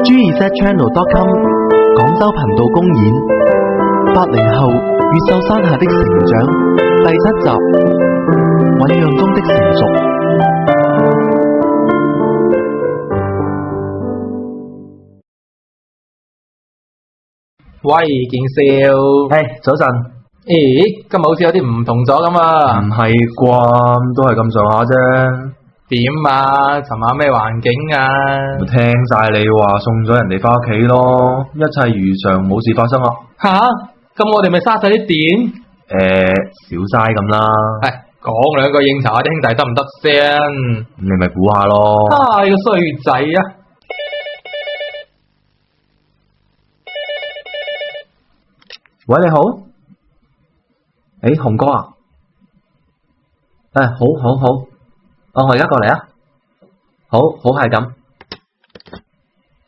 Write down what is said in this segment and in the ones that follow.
G2ZChannel.com 廣州頻道公演80後越秀山下的成長第7集醞釀中的成熟。喂，健少，早晨。咦，今日好似有啲唔同咗咁啊？唔係啩，都係咁上下啫。點啊？尋晚咩環境啊？聽晒你話，送咗人哋翻屋企咯，一切如常，冇事發生啊。吓，咁我哋咪嘥晒啲電？少嘥咁啦。講兩句應酬下啲兄弟得唔得先？你咪估下咯。你個衰仔啊！喂，你好。紅哥啊。好。我而家過嚟啊。好係咁。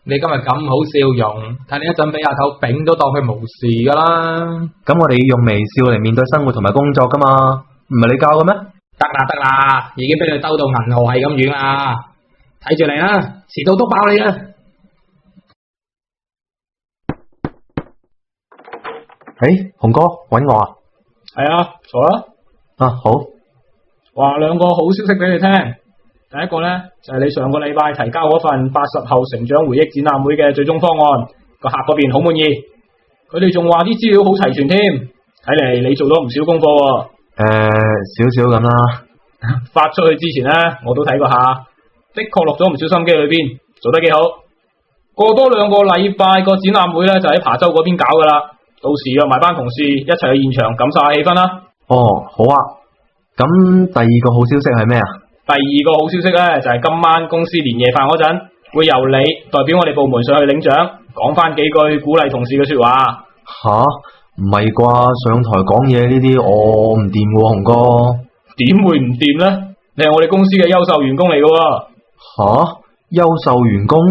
你今日咁好笑容，睇你一陣俾阿頭丙都當佢無事噶啦。咁我哋要用微笑嚟面對生活同埋工作噶嘛，唔係你教嘅咩？得啦，已經俾你兜到銀河系咁遠啦。睇住嚟啦，遲到督爆你啊！紅哥揾我啊？係啊，坐啦。好。話兩個好消息俾你聽。第一個呢，就係你上個禮拜提交嗰份80後成長回憶展覽會嘅最終方案，個客嗰邊好滿意。佢哋仲話啲資料好齊全添，睇嚟你做咗唔少功課喎。少少咁啦。發出去之前呢，我都睇過下，的確落咗唔少心機裏邊，做得幾好。過多2個禮拜個展覽會呢，就喺琶洲嗰邊搞噶啦，到時約埋班同事一齊去現場感受下氣氛啦。好啊。咁第二個好消息係咩啊？第二個好消息呢，就係今晚公司年夜飯嗰陣，會由你代表我哋部門上去領獎，講翻幾句鼓勵同事嘅說話。唔係啩？上台講嘢呢啲我唔掂喎，紅哥。點會唔掂呢？你係我哋公司嘅優秀員工嚟噶。優秀員工？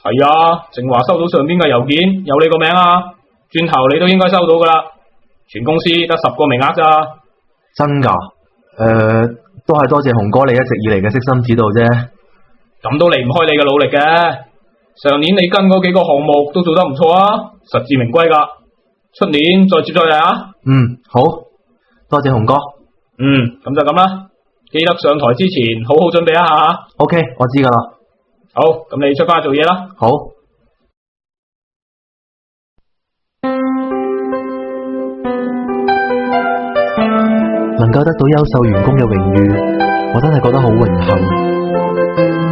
係啊，正話收到上邊嘅郵件，有你個名啊，轉頭你都應該收到噶啦。全公司得10個名額咋？真噶？都係多謝紅哥你一直以嚟嘅悉心指導啫。咁都離唔開你嘅努力嘅。上年你跟嗰幾個項目都做得唔錯啊，實至名歸噶。出年再接再厲啊。好，多謝紅哥。咁就咁啦。記得上台之前好好準備一下。OK，我知噶啦。好，咁你出翻去做嘢啦。好。能夠得到優秀員工嘅榮譽，我真係覺得好榮幸。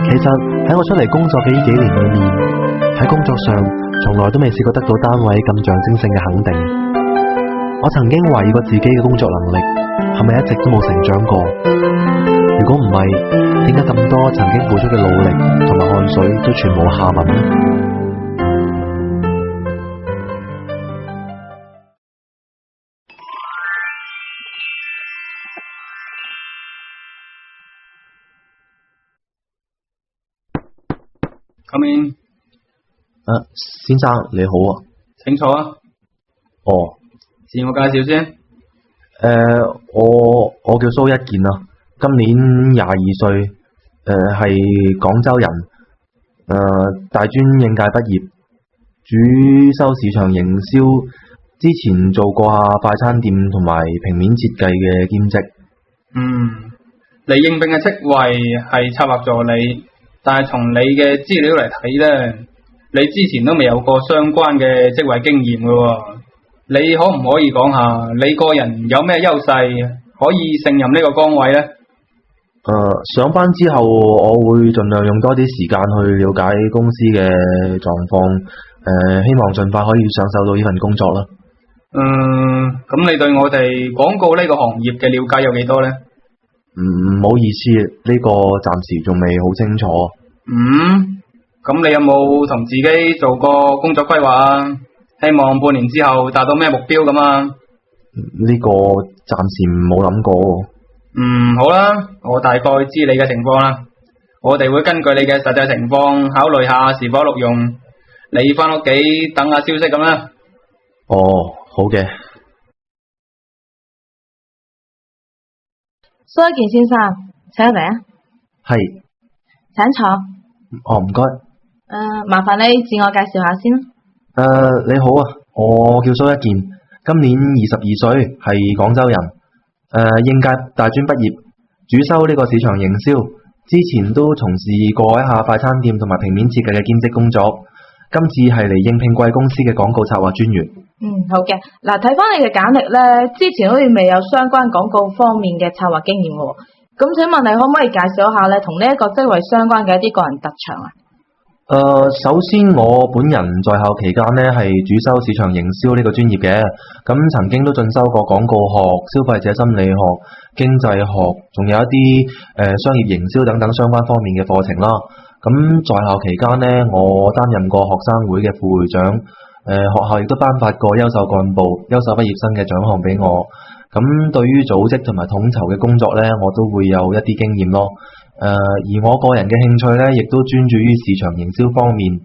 其實喺我出嚟工作嘅呢幾年裏面，喺工作上從來都未試過得到單位咁象徵性嘅肯定。我曾經懷疑過自己嘅工作能力係咪一直都冇成長過？如果唔係，點解咁多曾經付出嘅努力同埋汗水都全無下文呢？Come in。先生你好啊。請坐啊。自我介紹先。我叫蘇一健啊，今年22歲，係廣州人，大專應屆畢業，主修市場營銷，之前做過下快餐店同埋平面設計嘅兼職。你應聘嘅職位係策劃助理，但係從你嘅資料嚟睇咧，你之前都未有過相關嘅職位經驗嘅喎。你可唔可以講下你個人有咩優勢可以勝任呢個崗位呢？上班之後我會盡量用多啲時間去了解公司嘅狀況，希望盡快可以上手到呢份工作啦。咁你對我哋廣告呢個行業嘅了解有幾多呢？唔好意思，呢個暫時仲未好清楚。咁你有冇同自己做過工作規劃啊？希望半年之後達到咩目標咁啊？呢個暫時冇諗過。好啦，我大概知你嘅情況啦。我哋會根據你嘅實際情況考慮下是否錄用。你翻屋企等下消息咁啦。好嘅。蘇一健先生，請入嚟啊。係，請坐。哦，唔該。麻煩你自我介紹下先啦。你好啊，我叫蘇一健，今年22歲，係廣州人。應屆大專畢業，主修呢個市場營銷。之前都從事過一下快餐店同埋平面設計嘅兼職工作。今次係嚟應聘貴公司嘅廣告策劃專員。好嘅。嗱，睇翻你嘅簡歷咧，之前好似未有相關廣告方面嘅策劃經驗喎。咁請問你可唔可以介紹一下咧，同呢一個職位相關嘅一啲個人特長啊？首先我本人在校期間呢係主修市場營銷呢個專業嘅，咁曾經都進修過廣告學、消費者心理學、經濟學，仲有一啲商業營銷等等相關方面嘅課程啦。咁在校期間呢，我擔任過學生會嘅副會長，學校亦都頒發過優秀幹部、優秀畢業生嘅獎項俾我。咁對於組織同埋統籌嘅工作呢，我都會有一啲經驗咯。而我個人嘅興趣呢，亦都專注於市場營銷方面。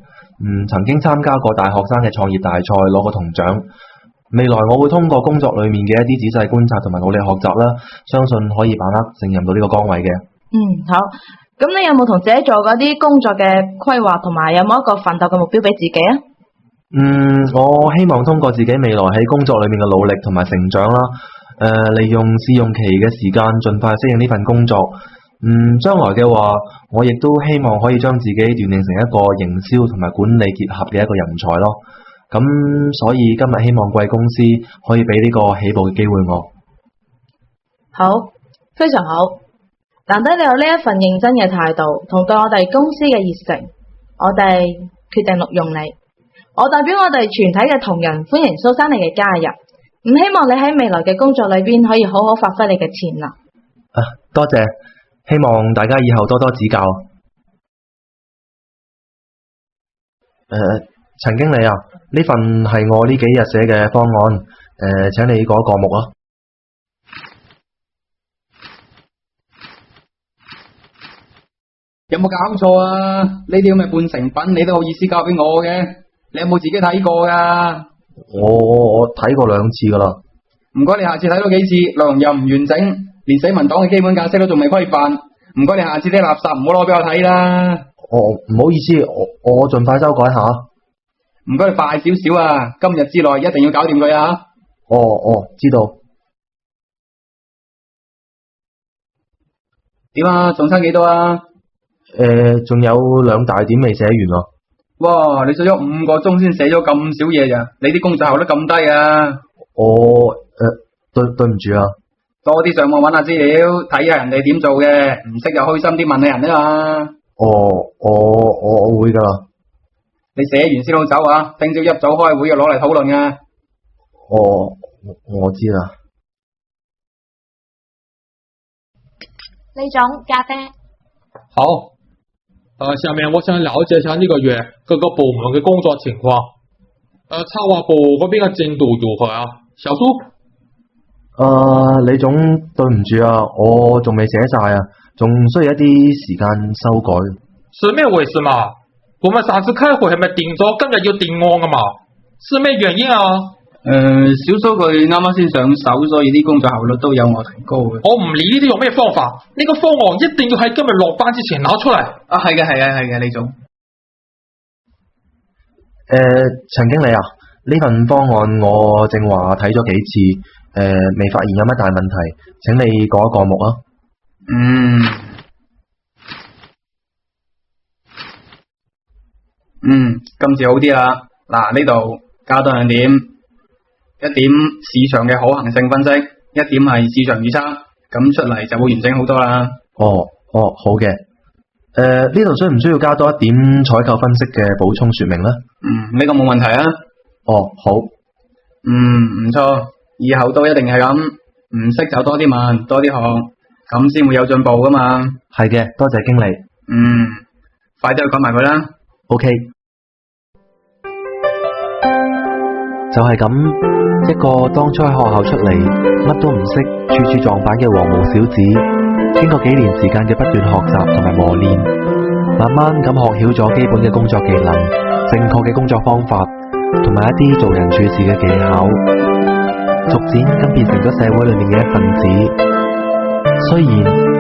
曾經參加過大學生嘅創業大賽，攞過銅獎。未來我會通過工作裏面嘅一啲仔細觀察同埋努力學習啦，相信可以把握勝任到呢個崗位嘅。好。咁你有冇同自己做嗰啲工作嘅規劃，同埋有冇一個奮鬥嘅目標俾自己啊？我希望通過自己未來喺工作裏面嘅努力同埋成長啦，利用試用期嘅時間盡快適應呢份工作。將來嘅話，我亦都希望可以將自己鍛鍊成一個營銷同埋管理結合嘅一個人才咯。咁所以今日希望貴公司可以俾呢個起步嘅機會我。好，非常好。難得你有呢一份認真嘅態度，同對我哋公司嘅熱誠，我哋決定錄用你。我代表我哋全體嘅同仁歡迎蘇生你嘅加入，希望你喺未來嘅工作裏邊可以好好發揮你嘅潛能。多謝。希望大家以後多多指教。陳經理啊，呢份係我呢幾日寫嘅方案，請你過一個目啊。有冇搞錯啊？呢啲咁嘅半成品你都好意思交俾我嘅？你有冇自己睇過噶？我睇過2次噶啦。唔該，你下次睇多幾次，內容又唔完整。連死文檔嘅基本格式都仲未規範，唔該你下次啲垃圾唔好攞俾我睇啦。唔好意思，我盡快修改下。唔該你快少少啊，今日之內一定要搞掂佢啊。知道。點啊？仲差幾多啊？仲有2大點未寫完啊。哇！你寫咗5個鐘先寫咗咁少嘢咋？你啲工作效率咁低啊？對唔住啊。多啲上網揾下資料，睇下人哋點做嘅，唔識就開心啲問下人啊嘛。我會噶啦。你寫完先好走啊！聽朝一早開會又攞嚟討論啊。我知啦。李總，咖啡。好。下面我想了解一下呢個月各個部門嘅工作情況。策劃部嗰邊嘅進度如何啊？小蘇？李總，對唔住啊，我仲未寫晒啊，仲需要一啲時間修改。是咩回事嘛？我們上次開會係咪定咗今日要定案噶嘛？是咩原因啊？小蘇佢啱啱先上手，所以啲工作效率都有我提高嘅。我唔理呢啲用咩方法，呢個方案一定要喺今日落班之前攞出嚟。啊，係嘅，李總。陳經理啊，呢份方案我正話睇咗幾次。未發現有乜大問題，請你過一個目啊。今次好啲啦。嗱，呢度加多2點，一點市場嘅可行性分析，一點係市場預測，咁出嚟就會完整好多啦。好嘅。呢度需唔需要加多一點採購分析嘅補充說明呢？呢個冇問題啊。好。唔錯。以後都一定係咁，唔識就多啲問，多啲學，咁先會有進步噶嘛。係嘅，多謝經理。快啲去講埋佢啦。OK。就係咁，一個當初喺學校出嚟乜都唔識、處處撞板嘅黃毛小子，經過幾年時間嘅不斷學習同埋磨練，慢慢咁學曉咗基本嘅工作技能、正確嘅工作方法，同埋一啲做人處事嘅技巧。逐漸咁變成咗社會裏面嘅一份子，雖然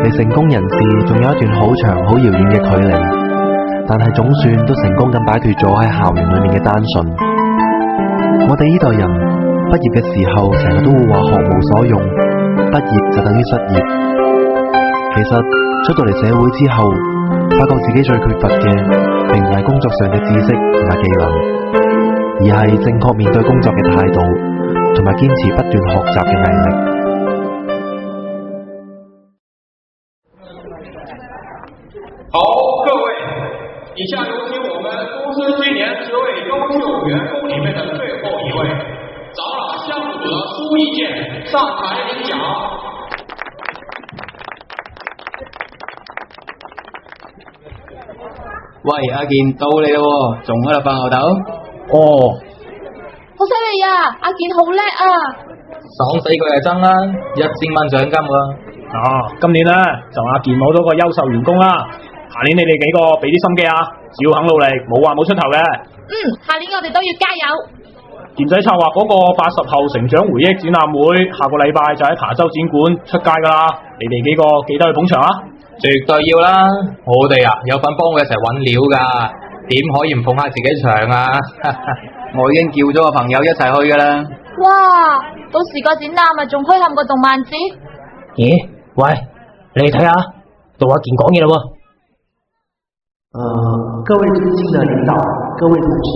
離成功人士仲有一段好長好遙遠嘅距離，但係總算都成功咁擺脫咗喺校園裏面嘅單純。我哋呢代人畢業嘅時候成日都會話學無所用，畢業就等於失業。其實出到嚟社會之後，發覺自己最缺乏嘅並唔係工作上嘅知識同埋技能，而係正確面對工作嘅態度同埋堅持不斷學習嘅毅力。好，各位，以下有请我们公司今年10位优秀员工里面的最后一位，长朗项目组的苏一健上台领奖。喂，阿健到你咯，仲喺度瞓後頭？哦，好犀利啊！阿健好叻啊！爽死佢係真啦，1000蚊獎金喎。今年咧就阿健攞咗個優秀員工啦。下年你哋幾個俾啲心機啊，只要肯努力，冇話冇出頭嘅。下年我哋都要加油。健仔策劃嗰個80後成長回憶展覽會，下個禮拜就喺琶洲展館出街噶啦，你哋幾個記得去捧場啊！絕對要啦，我哋啊有份幫佢一齊揾料噶，點可以唔捧下自己場啊？我已經叫咗個朋友一齊去噶啦。哇！到時個展覽咪仲墟冚個動漫節？咦？喂，你哋睇下，到阿健講嘢啦喎！各位尊敬的領導，各位同事，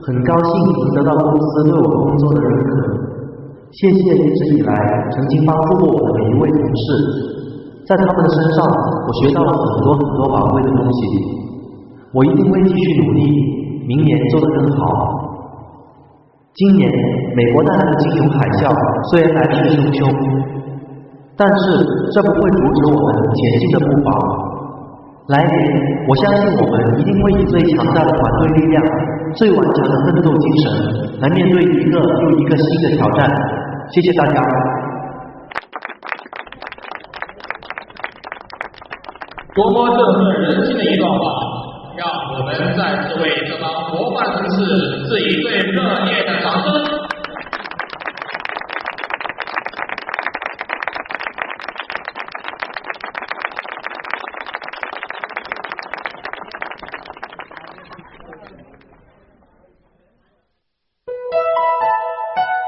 很高興能得到公司對我工作的認可。謝謝一直以來曾經幫助過我的每一位同事，在他們的身上，我學到了很多寶貴的東西。我一定會繼續努力，明年做得更好。今年美國帶來的金融海嘯雖然來勢洶洶，但是這不會阻止我們前進的步伐。來年，我相信我們一定會以最強大的團隊力量、最頑強的奮鬥精神，來面對一個又一個新的挑戰。謝謝大家。多麼振奮人心的一段話，讓我們再次為這幫模範同事致以最熱烈的掌聲。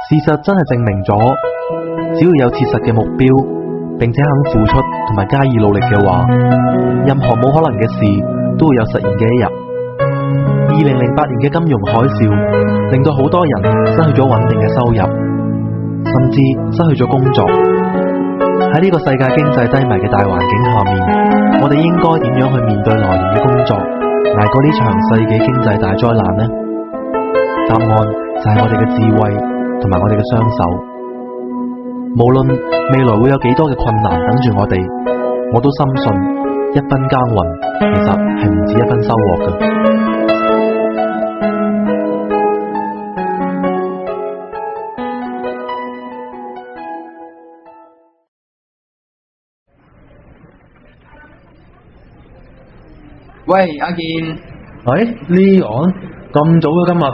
事實真係證明咗，只要有切實嘅目標，並且肯付出同埋加以努力嘅話，任何冇可能嘅事都會有實現嘅一日。2008年嘅金融海嘯令到好多人失去咗穩定嘅收入，甚至失去咗工作。喺呢個世界經濟低迷嘅大環境下面，我哋應該點樣去面對來年嘅工作，捱過呢場世紀經濟大災難呢？答案就係我哋嘅智慧同埋我哋嘅雙手。無論未來會有幾多嘅困難等住我哋，我都深信一分耕耘其實係唔止一分收穫嘅。喂，阿健。Leon，咁早嘅今日？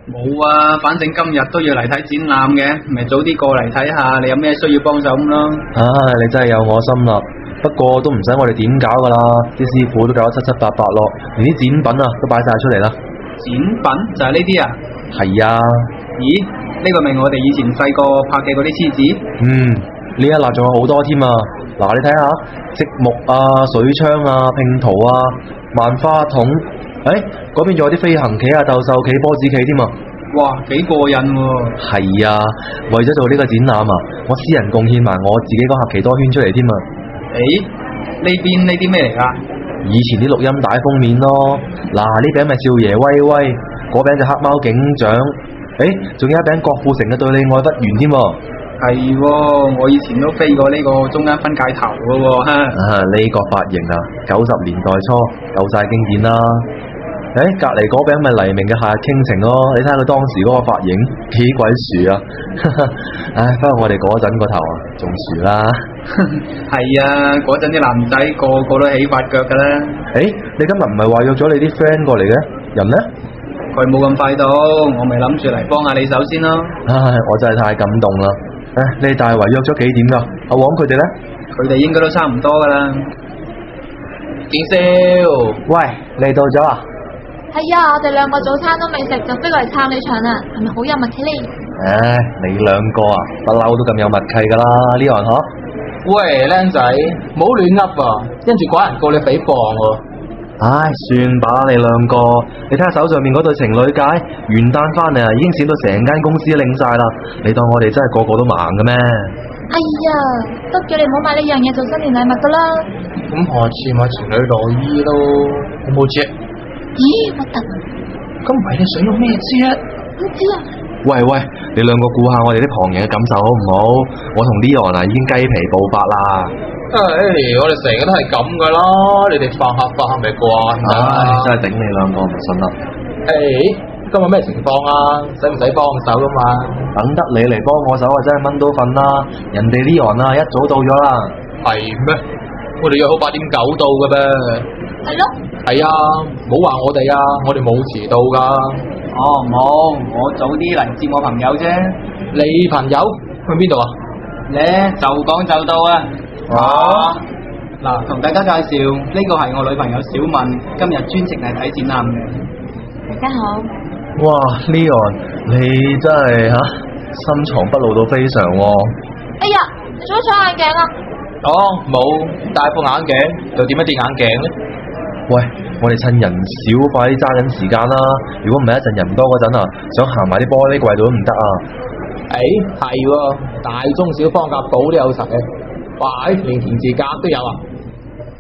冇啊，反正今日都要嚟睇展覽嘅，咪早啲過嚟睇下，你有咩需要幫手咁咯。你真係有我心啦，不過都唔使我哋點搞噶啦，啲師傅都搞得七七八八咯，連啲展品啊都擺晒出嚟啦。展品就係呢啲啊？係啊。咦？呢個咪我哋以前細個拍嘅嗰啲獅子？呢一欄仲有好多添啊！嗱，你睇下，積木啊、水槍啊、拼圖啊、萬花筒。嗰邊仲有啲飛行棋啊、鬥獸棋、波子棋添啊！哇，幾過癮喎！係啊，為咗做呢個展覽啊，我私人貢獻埋我自己嗰盒奇多圈出嚟添啊！呢邊呢啲咩嚟㗎？以前啲錄音帶封面咯。嗱，呢餅咪少爺威威，嗰餅就黑貓警長。仲有一餅郭富城嘅對你愛不完添喎。係喎，我以前都飛過呢個中間分界頭嘅喎。呢個髮型啊，90年代初夠晒經典啦。隔離嗰餅咪黎明嘅夏日傾情咯，你睇下佢當時嗰個髮型幾鬼薯啊！不過我哋嗰陣個頭啊，仲薯啦。係啊，嗰陣啲男仔個個都起髮腳㗎啦。你今日唔係話約咗你啲 friend 過嚟嘅人呢？佢冇咁快到，我咪諗住嚟幫下你手先咯。我真係太感動啦！你大圍約咗幾點㗎？阿黃佢哋呢？佢哋應該都差唔多噶啦。建少，喂，你到咗啊？係啊，我哋兩個早餐都未食就飛過嚟撐你場啦，係咪好有默契呢？唉，你兩個啊，不嬲都咁有默契噶啦，呢樣嗬？喂，僆仔，唔好亂噏啊，跟住寡人告你誹謗喎。唉，算吧，你兩個，你睇下手上面嗰對情侶戒，元旦翻嚟啊，已經閃到成間公司領晒啦，你當我哋真係個個都盲嘅咩？哎呀，都叫你唔好買呢樣嘢做新年禮物噶啦。咁下次買情侶內衣咯，好冇啫？咦，核突！咁唔係你想用咩啫？唔知啊。喂喂，你兩個顧下我哋啲旁人嘅感受好唔好？我同 Leon 啊已經雞皮步發啦。唉，我哋成日都係咁噶啦，你哋發下咪慣啦。唉，真係頂你兩個唔信啦。今日咩情況啊？使唔使幫手噶嘛？等得你嚟幫我手啊，真係蚊都瞓啦。人哋 Leon 啊一早到咗啦。係咩？我哋約好8:9到嘅噃。係咯。係啊，唔好話我哋啊，我哋冇遲到噶。哦，冇，我早啲嚟接我朋友啫。你朋友去邊度啊？咧就講就到啊！嗱，同大家介紹，呢個係我女朋友小敏，今日專程嚟睇展覽嘅。大家好。哇 ，Leon，你真係深藏不露到非常喎。哎呀，你做乜搶眼鏡啊？哦，冇，戴副眼鏡又點樣跌眼鏡呢？喂，我哋趁人少，快啲揸緊時間啦！如果唔係一陣人多嗰陣啊，想行埋啲玻璃櫃度都唔得啊！係喎，大中小方格簿都有齊嘅，哇！連田字格都有啊！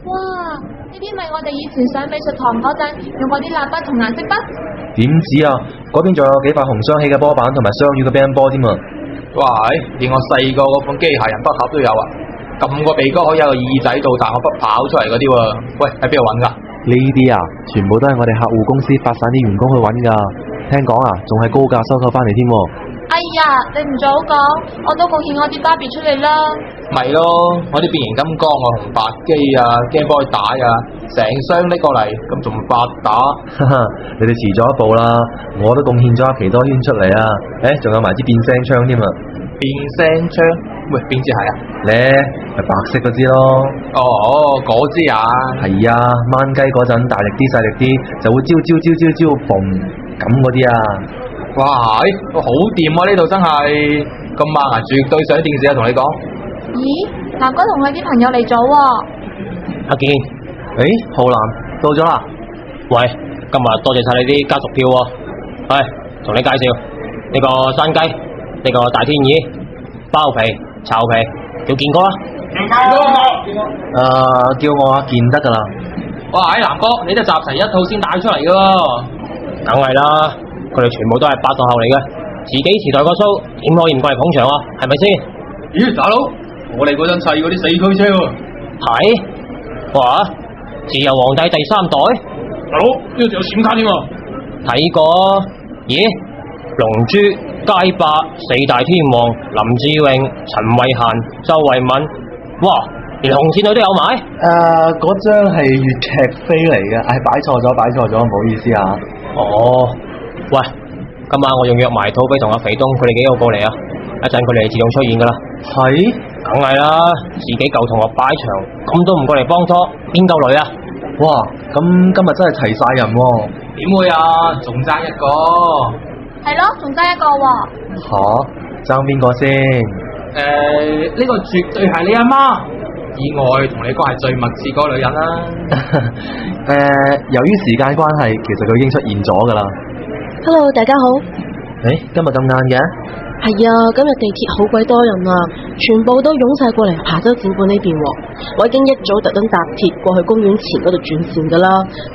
哇，呢啲咪我哋以前上美術堂嗰陣用嗰啲蠟筆同顏色筆？點止啊？嗰邊仲有幾塊紅雙喜嘅波板同埋雙魚嘅乒乓波添啊！哇！連我細個嗰款機械人筆盒都有啊！撳個鼻哥可以有個耳仔度彈個筆跑出嚟嗰啲喎。喂，喺邊度揾噶？呢啲啊，全部都係我哋客戶公司發散啲員工去揾噶。聽講啊，仲係高價收購翻嚟添。哎呀，你唔早講，我都貢獻我啲芭比出嚟啦。咪咯，我啲變形金剛啊、紅白機啊、Game Boy 帶啊，成箱拎過嚟，咁仲發打？你哋遲咗一步啦，我都貢獻咗皮多圈出嚟啊！仲有埋支變聲槍添啊！變聲槍？喂，邊支係啊？咧係白色嗰支咯。哦，嗰支啊。係啊，掹雞嗰陣大力啲細力啲，就會招嘣咁嗰啲啊！哇，好掂啊！呢度真係咁猛啊，絕對上電視啊！同你講。咦，南哥同佢啲朋友嚟咗喎。阿健，浩南到咗啦。喂，今日多謝晒你啲家屬票喎。喂，同你介紹呢個山雞，呢個大天耳，包皮、炒皮，叫健哥啦。叫我阿健得噶啦。哇，南哥，你都集齊一套先帶出嚟噶喎。梗係啦。佢哋全部都係80後嚟嘅，自己時代個 show 點可以唔過嚟捧場啊？係咪先？咦，大佬，我哋嗰陣砌嗰啲4驅車喎。係，哇！自由皇帝第3代，大佬呢度仲有閃卡添喎。睇過？咦？龍珠、街霸、4大天王、林志穎、陳慧嫻、周慧敏，哇！連紅線女都有埋。嗰張係粵劇飛嚟嘅，擺錯咗，唔好意思啊。哦。喂，今晚我仲約埋土匪同阿肥東佢哋幾個過嚟啊！一陣佢哋自動出現噶啦。係，梗係啦，自己舊同學擺場，咁都唔過嚟幫拖，邊夠女啊？哇，咁今日真係齊晒人喎。點會啊？仲爭一個。係咯，仲爭一個喎。爭邊個先？呢個絕對係你阿媽，以外同你關係最密切嗰個女人啦。由於時間關係，其實佢已經出現咗噶啦。Hello， 大家好。今日咁晏嘅？係啊，今日地鐵好鬼多人啊，全部都湧晒過嚟琶洲展館呢邊。我已經一早特登搭鐵過去公園前嗰度轉線噶啦，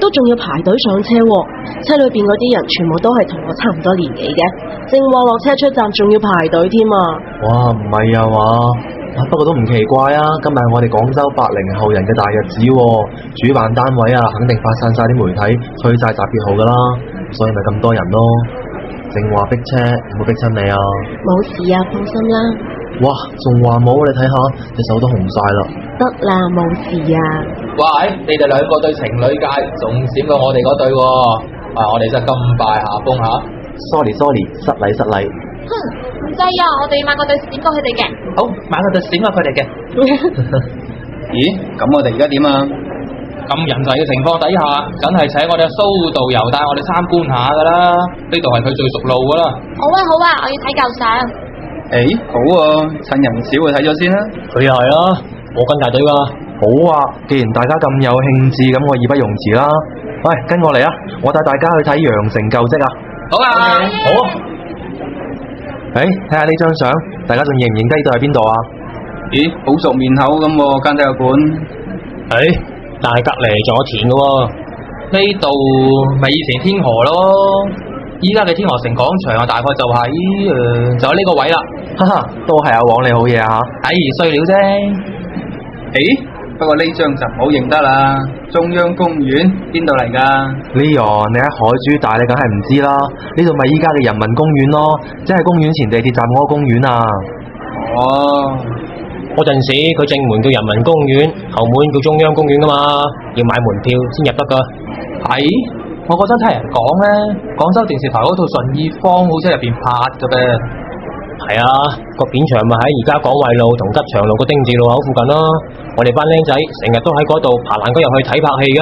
都仲要排隊上車。車裏邊嗰啲人全部都係同我差唔多年紀嘅，正話落車出站仲要排隊添啊！哇，唔係啊嘛，不過都唔奇怪啊，今日係我哋廣州80後人嘅大日子，主辦單位啊肯定發散晒啲媒體，推晒集結號噶啦。所以咪咁多人咯，正話逼車，唔好逼親你啊！冇事啊，放心啦。哇，仲話冇？你睇下，隻手都紅晒啦。得啦，冇事啊。喂，你哋兩個對情侶戒仲閃過我哋嗰對喎，我哋真係甘拜下風吓。Sorry，失禮。哼，唔制啊，我哋買個對閃過佢哋嘅。好，買個對閃過佢哋嘅。咦，咁我哋而家點啊？咁人齊嘅情況底下，梗係請我哋蘇導遊帶我哋參觀下噶啦。呢度係佢最熟路噶啦。好啊好啊，我要睇舊相。好喎，趁人少去睇咗先啦。佢又係啦，我跟大隊噶。好啊，既然大家咁有興致，咁我義不容辭啦。喂，跟我嚟啊！我帶大家去睇羊城舊跡啊！好啊，好啊。睇下呢張相，大家仲認唔認得呢度係邊度啊？咦，好熟面口咁喎，間體育館。但係隔籬仲有田噶喎。呢度咪以前天河咯，依家嘅天河城廣場啊，大概就喺就喺呢個位啦。哈哈，都係阿黃你好嘢啊！碎料啫。不過呢張就唔好認得啦。中央公園邊度嚟㗎？Leon，你喺海珠大，你梗係唔知啦。呢度咪依家嘅人民公園咯，即係公園前地鐵站嗰個公園啊。哦，嗰陣時佢正門叫人民公園，後門叫中央公園噶嘛，要買門票先入得噶。我嗰陣聽人講咧，廣州電視台嗰套順義坊好似喺入邊拍噶噃。係啊，個片場咪喺而家廣惠路同吉祥路個丁字路口附近咯。我哋班僆仔成日都喺嗰度爬欄杆入去睇拍戲嘅。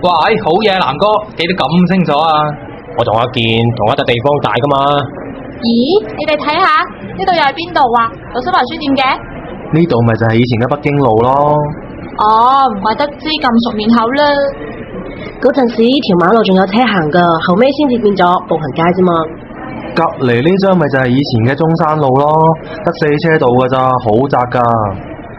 哇，好嘢，南哥記得咁清楚啊！我同阿健同一笪地方大噶嘛。咦，你哋睇下呢度又係邊度啊？有新華書店嘅？呢度咪就係以前嘅北京路咯。哦，唔怪得知咁熟面口啦。嗰陣時條馬路仲有車行噶，後尾先至變咗步行街啫嘛。隔籬呢張咪就係以前嘅中山路咯，得4車道噶咋，好窄噶。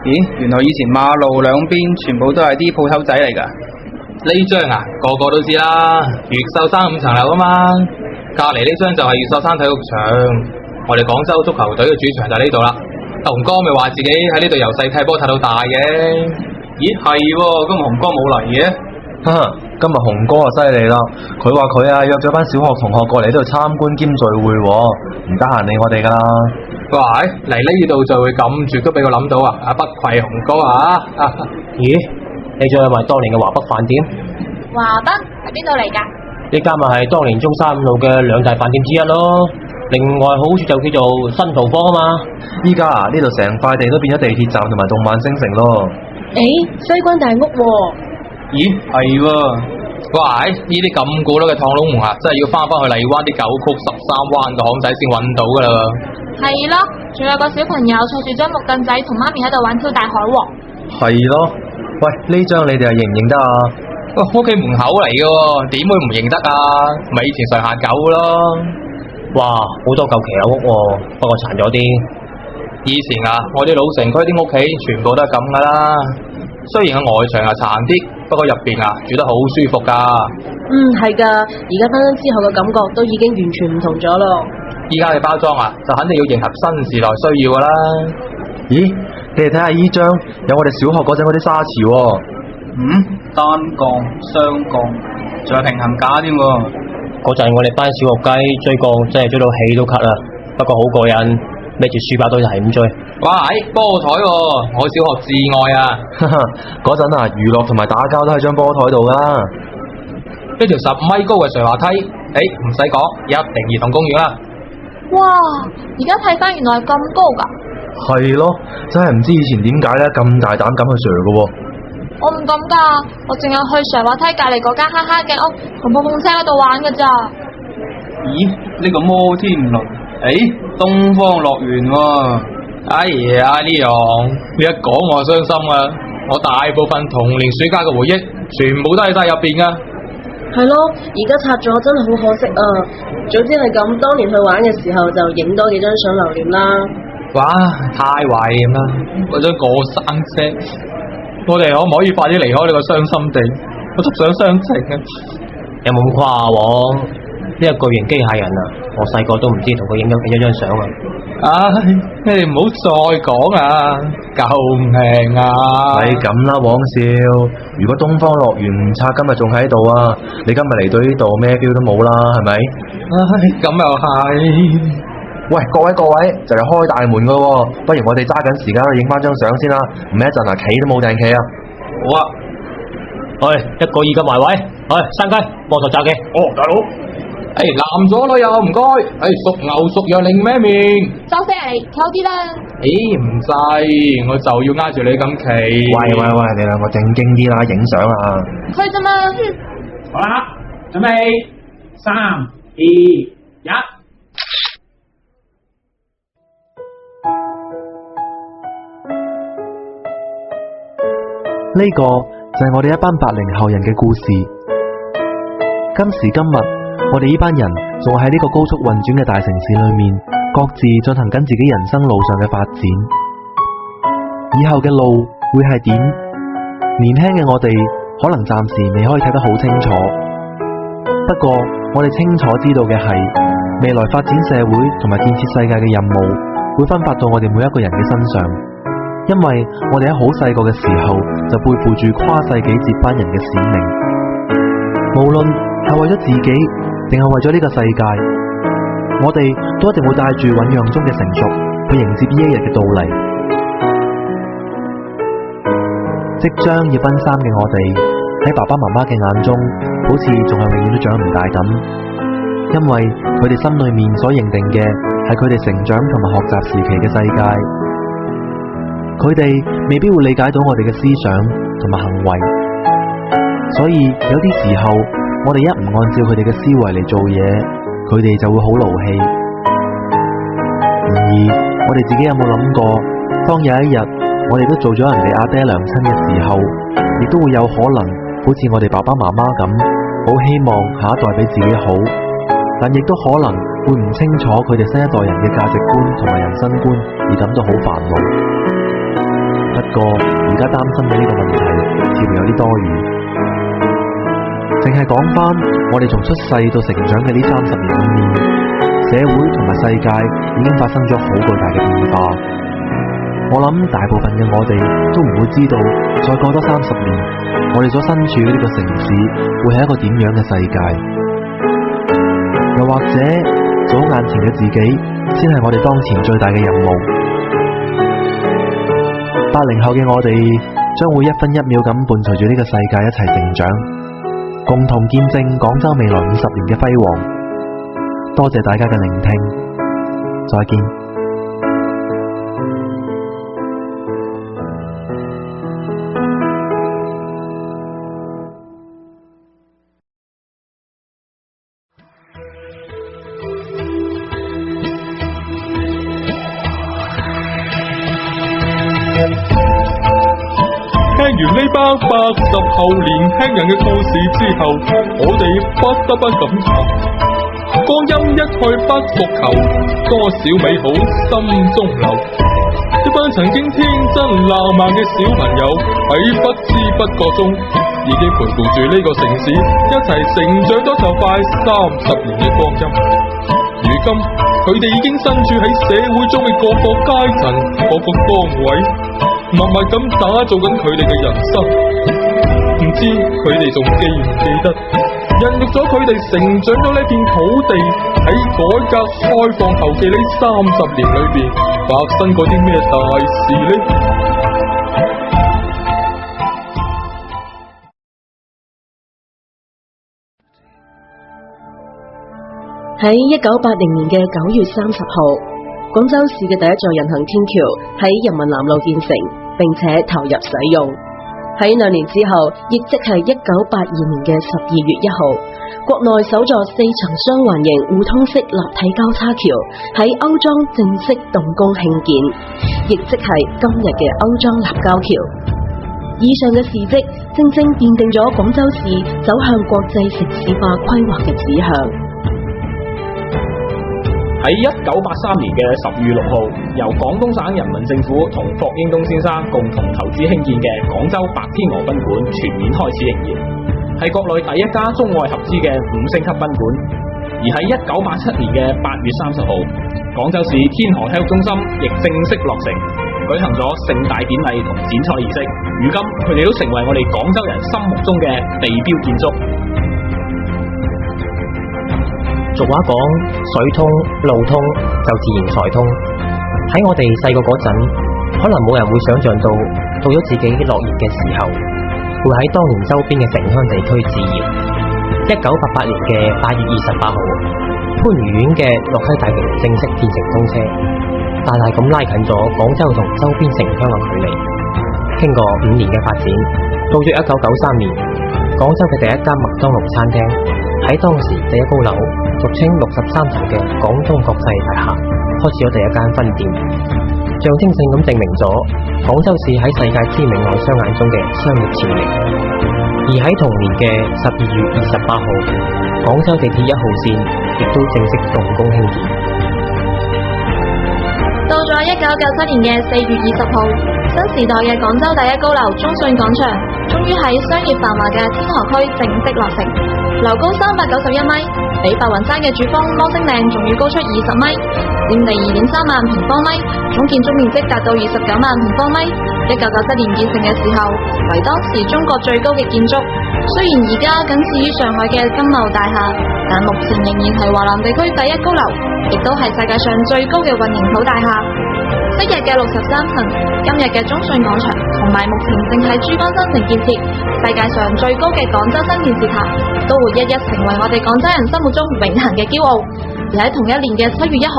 咦，原來以前馬路兩邊全部都係啲鋪頭仔嚟㗎。呢張啊，個個都知啦，越秀山5層樓啊嘛。隔籬呢張就係越秀山體育場，我哋廣州足球隊嘅主場就喺呢度啦。紅哥咪話自己喺呢度由細踢波踢到大嘅。咦，係喎，今日紅哥冇嚟嘅。哈哈，今日紅哥啊犀利啦，佢話佢啊約咗班小學同學過嚟呢度參觀兼聚會喎，唔得閒理我哋噶啦。哇，嚟呢度聚會咁絕都俾我諗到啊！不愧紅哥啊！咦，你仲有埋當年嘅華北飯店？華北喺邊度嚟㗎？呢間咪係當年中山路嘅2大飯店之一咯。另外好處就叫做新桃坊啊嘛。依家啊，呢度成塊地都變咗地鐵站同埋動漫星城咯。西關大屋喎。咦，係喎。哇，呢啲咁古老嘅趟籠門啊，真係要翻去荔灣啲9曲13彎嘅巷仔先揾到噶啦。係咯，仲有個小朋友坐住張木凳仔同媽咪喺度玩跳大海喎。係咯，喂，呢張你哋係認唔認得啊？喂，屋企門口嚟嘅，點會唔認得啊？咪以前上下九咯。哇，好多舊騎樓屋喎，不過殘咗啲。以前啊，我啲老城區啲屋企全部都係咁噶啦。雖然個外牆啊殘啲，不過入邊啊住得好舒服噶。係噶，而家翻新之後嘅感覺都已經完全唔同咗咯。依家嘅包裝啊，就肯定要迎合新時代需要噶啦。咦，你哋睇下依張，有我哋小學嗰陣嗰啲沙池喎。單槓、雙槓，仲有平衡架添喎。嗰陣我哋班小學雞追槓真係追到氣都咳啦，不過好過癮，孭住書包都係咁追。哇，波台喎，我小學至愛啊！嗰陣啊，娛樂同埋打交都喺張波台度啦。呢條10米高嘅垂滑梯，唔使講，一定兒童公園啦。哇，而家睇翻原來係咁高㗎。係咯，真係唔知以前點解咧咁大膽敢去 Sir 嘅喎。我唔敢㗎，我淨係去垂滑梯隔離嗰間哈哈嘅屋同碰碰車嗰度玩㗎咋。咦，呢個摩天輪，東方樂園喎。哎呀，呢樣你一講我就傷心啊！我大部分童年暑假嘅回憶，全部都喺晒入邊噶。係咯，而家拆咗真係好可惜啊！早知係咁，當年去玩嘅時候就影多幾張相留念啦。哇，太懷念啦！嗰張過山車，我哋可唔可以快啲離開呢個傷心地？我仲想傷情啊！有冇咁誇喎？呢個巨型機械人啊，我細個都唔知同佢影咗幾多張相啊！唉，你哋唔好再講啊！救命啊！係咁啦，黃少。如果東方樂園唔拆，今日仲喺度啊！你今日嚟到呢度咩 feel 都冇啦，係咪？唉，咁又係。喂，各位，就嚟開大門噶喎，不如我哋揸緊時間去影翻張相先啦，唔係一陣啊，企都冇定企啊！好啊，一個二個埋位，山雞，幫手揸嘅。哦，大佬。男咗女又唔該，熟牛熟羊另咩面？收聲嚟，企好啲啦。唔制，我就要挨住你咁企。喂，你兩個正經啲啦，影相啊！去啫嘛。好啦，準備3、2、1。呢個就係我哋一班80後人嘅故事。今時今日，我哋呢班人仲喺呢個高速運轉嘅大城市裏面，各自進行緊自己人生路上嘅發展。以後嘅路會係點？年輕嘅我哋可能暫時未可以睇得好清楚。不過我哋清楚知道嘅係，未來發展社會同埋建設世界嘅任務會分發到我哋每一個人嘅身上。因為我哋喺好細個嘅時候就背負住跨世紀接班人嘅使命，無論係為咗自己定係為咗呢個世界，我哋都一定會帶住醞釀中嘅成熟去迎接呢一日嘅到嚟。即將要奔三嘅我哋喺爸爸媽媽嘅眼中，好似仲係永遠都長唔大咁，因為佢哋心裏面所認定嘅係佢哋成長同埋學習時期嘅世界。佢哋未必會理解到我哋嘅思想同埋行為，所以有啲時候我哋一唔按照佢哋嘅思維嚟做嘢，佢哋就會好勞氣。然而我哋自己有冇諗過，當有一日我哋都做咗人哋阿爹娘親嘅時候，亦都會有可能好似我哋爸爸媽媽咁，好希望下一代比自己好，但亦都可能會唔清楚佢哋新一代人嘅價值觀同埋人生觀，而感到好煩惱。不過而家擔心嘅呢個問題似乎有啲多餘，淨係講翻我哋從出世到成長嘅呢30年裏面，社會同埋世界已經發生咗好巨大嘅變化。我諗大部分嘅我哋都唔會知道，再過多30年，我哋所身處嘅呢個城市會係一個點樣嘅世界，又或者做好眼前嘅自己，先係我哋當前最大嘅任務。80後嘅我哋將會一分一秒咁伴隨住呢個世界一齊成長，共同見證廣州未來50年嘅輝煌。多謝大家嘅聆聽，再見。聽完呢班80後年輕人嘅故事之後，我哋不得不感嘆，光陰一去不復求，多少美好心中留。一班曾經天真爛漫嘅小朋友，喺不知不覺中已經陪伴住呢個城市一齊成長咗就快30年嘅光陰。如今佢哋已經身處喺社會中嘅各個階層、各個崗位，默默咁打造緊佢哋嘅人生。唔知佢哋仲記唔記得，孕育咗佢哋成長咗呢片土地，喺改革開放後嘅呢30年裏邊發生過啲咩大事呢？喺1980年嘅9月30號，廣州市嘅第一座人行天橋喺人民南路建成，並且投入使用。喺2年之後，亦即係1982年嘅12月1號，國內首座4層雙環形互通式立體交叉橋喺歐莊正式動工興建，亦即係今日嘅歐莊立交橋。以上嘅事蹟正正奠定咗廣州市走向國際城市化規劃嘅指向。喺1983年嘅10月6號，由廣東省人民政府同霍英東先生共同投資興建嘅廣州白天鵝賓館全面開始營業，係國內第一家中外合資嘅5星級賓館。而喺1987年嘅8月30號，廣州市天河體育中心亦正式落成，舉行咗盛大典禮同剪彩儀式。如今佢哋都成為我哋廣州人心目中嘅地標建築。俗話講，水通路通就自然財通。喺我哋細個嗰陣，可能冇人會想象到，到咗自己落葉嘅時候，會喺當年周邊嘅城鄉地區置業。1988年嘅8月28號，番禺縣嘅洛西大橋正式建成通車，大大咁拉近咗廣州同周邊城鄉嘅距離。經過5年嘅發展，到咗1993年，廣州嘅第一間麥當勞餐廳喺當時第一高樓，俗稱63層嘅廣東國際大廈開始咗第一間分店，象徵性咁證明咗廣州市喺世界知名外商眼中嘅商業潛力。而喺同年嘅12月28號，廣州地鐵1號線亦都正式動工興建。到咗1997年嘅4月20號，新時代嘅廣州第一高樓中信廣場終於喺商業繁華嘅天河區正式落成，樓高391米，比白雲山嘅主峰摩星嶺仲要高出20米，佔地2.3萬平方米，總建築面積達到29萬平方米。1997年建成嘅時候，為當時中國最高嘅建築。雖然而家僅次於上海嘅金茂大廈，但目前仍然係華南地區第一高樓，亦都係世界上最高嘅混凝土大廈。昔日嘅63層，今日嘅中信廣場，同埋目前正喺珠江新城建設世界上最高嘅廣州新電視塔，都會一一成為我哋廣州人心目中永恆嘅驕傲。而喺同一年嘅7月1號，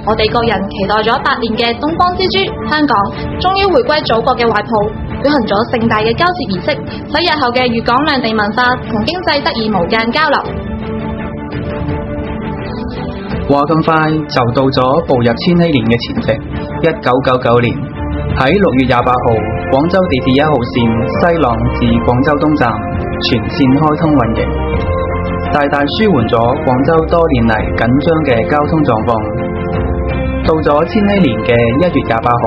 我哋各人期待咗8年嘅東方之珠香港，終於回歸祖國嘅懷抱，舉行咗盛大嘅交接儀式，使日後嘅粵港兩地文化同經濟得以無間交流。話咁快就到咗步入千禧年嘅前夕，1999年喺6月28號，廣州地鐵1號線西朗至廣州東站全線開通運營，大大舒緩咗廣州多年嚟緊張嘅交通狀況。到咗千禧年嘅1月28號，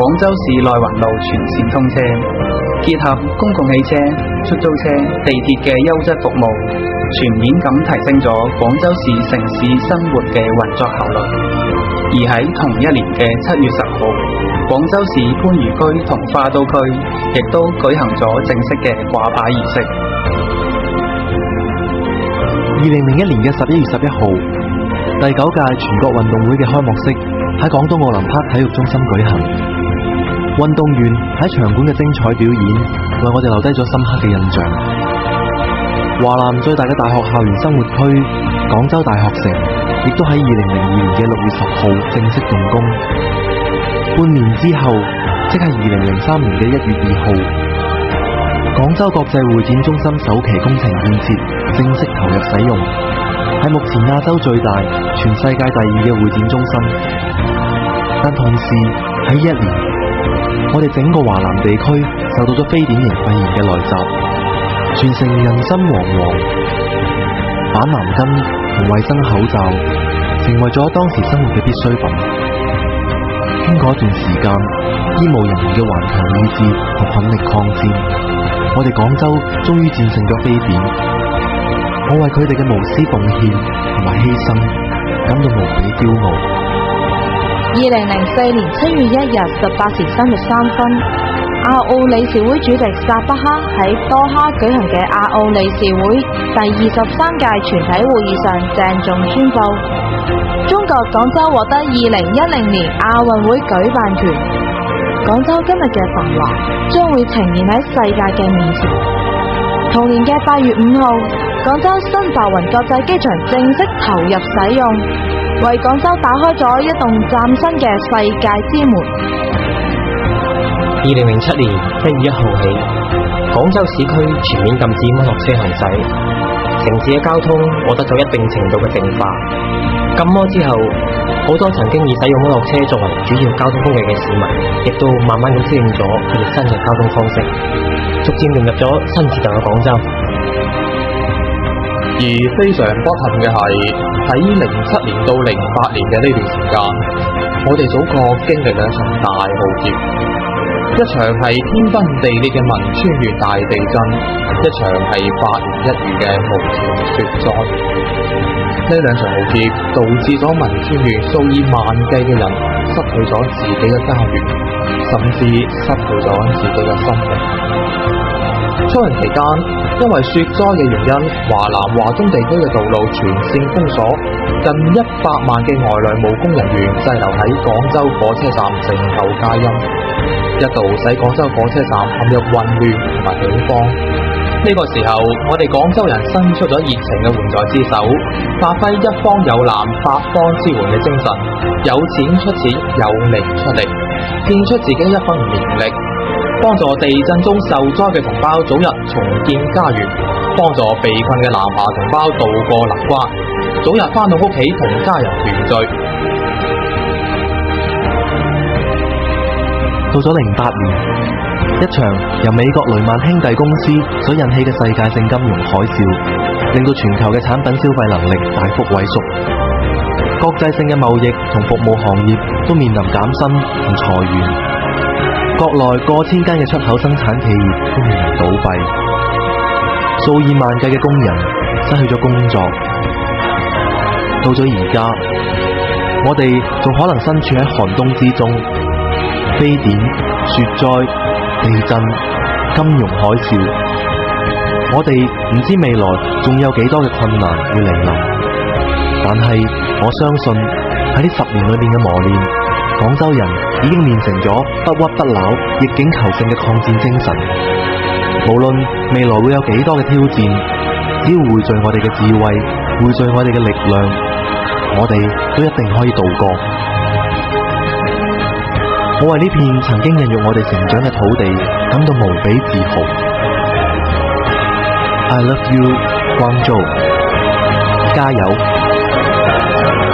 廣州市內環路全線通車，結合公共汽車、出租車、地鐵嘅優質服務，全面咁提升咗廣州市城市生活嘅運作效率。而喺同一年嘅7月10號，廣州市番禺區同花都區亦都舉行咗正式嘅掛牌儀式。2001年嘅11月11號，第9屆全國運動會嘅開幕式喺廣東奧林匹克體育中心舉行。運動員喺場館嘅精彩表演，為我哋留低咗深刻嘅印象。華南最大嘅大學校園生活區廣州大學城，亦都喺2002年嘅6月10號正式動工。半年之後，即係2003年嘅1月2號，廣州國際會展中心首期工程建設正式投入使用，係目前亞洲最大、全世界第2嘅會展中心。但同時喺1年，我哋整個華南地區受到咗非典型肺炎嘅來襲，全城人心惶惶，板藍根同衛生口罩成為咗當時生活嘅必需品。經過一段時間，醫務人員嘅頑強意志同奮力抗戰，我哋廣州終於戰勝咗非典。我為佢哋嘅無私貢獻同埋犧牲感到無比驕傲。2004年7月1日18時33分，亞奧理事會主席薩巴哈喺多哈舉行嘅亞奧理事會第23屆全體會議上鄭重宣布，中國廣州獲得2010年亞運會舉辦權。廣州今日嘅繁華將會呈現喺世界嘅面前。同年嘅8月5號，廣州新白雲國際機場正式投入使用，為廣州打開咗一棟嶄新嘅世界之門。2007年1月1號起，廣州市區全面禁止摩托車行駛，城市嘅交通獲得咗一定程度嘅淨化。禁摩之後，好多曾經以使用摩托車作為主要交通工具嘅市民，亦都慢慢咁適應咗佢哋新嘅交通方式，逐漸融入咗新時代嘅廣州。而非常不幸嘅係，喺07年到08年嘅呢段時間，我哋祖國經歷兩場大浩劫，一場係天崩地裂嘅汶川縣大地震，一場係8年1遇嘅無情雪災。呢兩場浩劫導致咗汶川縣數以萬計嘅人失去咗自己嘅家園，甚至失去咗自己嘅生命。初運期間，因為雪災嘅原因，華南華中地區嘅道路全線封鎖，近100萬嘅外來務工人員滯留喺廣州火車站靜候佳音，一度使廣州火車站陷入混亂同埋恐慌。呢個時候，我哋廣州人伸出咗熱情嘅援助之手，發揮一方有難八方支援嘅精神，有錢出錢，有力出力，獻出自己一分綿力，幫助地震中受災嘅同胞早日重建家園，幫助被困嘅南華同胞渡過難關，早日返到屋企同家人團聚。到咗08年，一場由美國雷曼兄弟公司所引起嘅世界性金融海嘯，令到全球嘅產品消費能力大幅萎縮，國際性嘅貿易同服務行業都面臨減薪同裁員，國內過千間嘅出口生產企業都面臨倒閉，數以萬計嘅工人失去咗工作。到咗而家，我哋仲可能身處喺寒冬之中，非典、雪災、地震、金融海嘯，我哋唔知未來仲有幾多嘅困難會嚟臨，但係我相信喺呢10年裏面嘅磨練，廣州人已經練成咗不屈不撓、逆境求勝嘅抗戰精神。無論未來會有幾多嘅挑戰，只要匯聚我哋嘅智慧，匯聚我哋嘅力量，我哋都一定可以渡過。我為呢片曾經孕育我哋成長嘅土地感到無比自豪。I love you， 廣州，加油！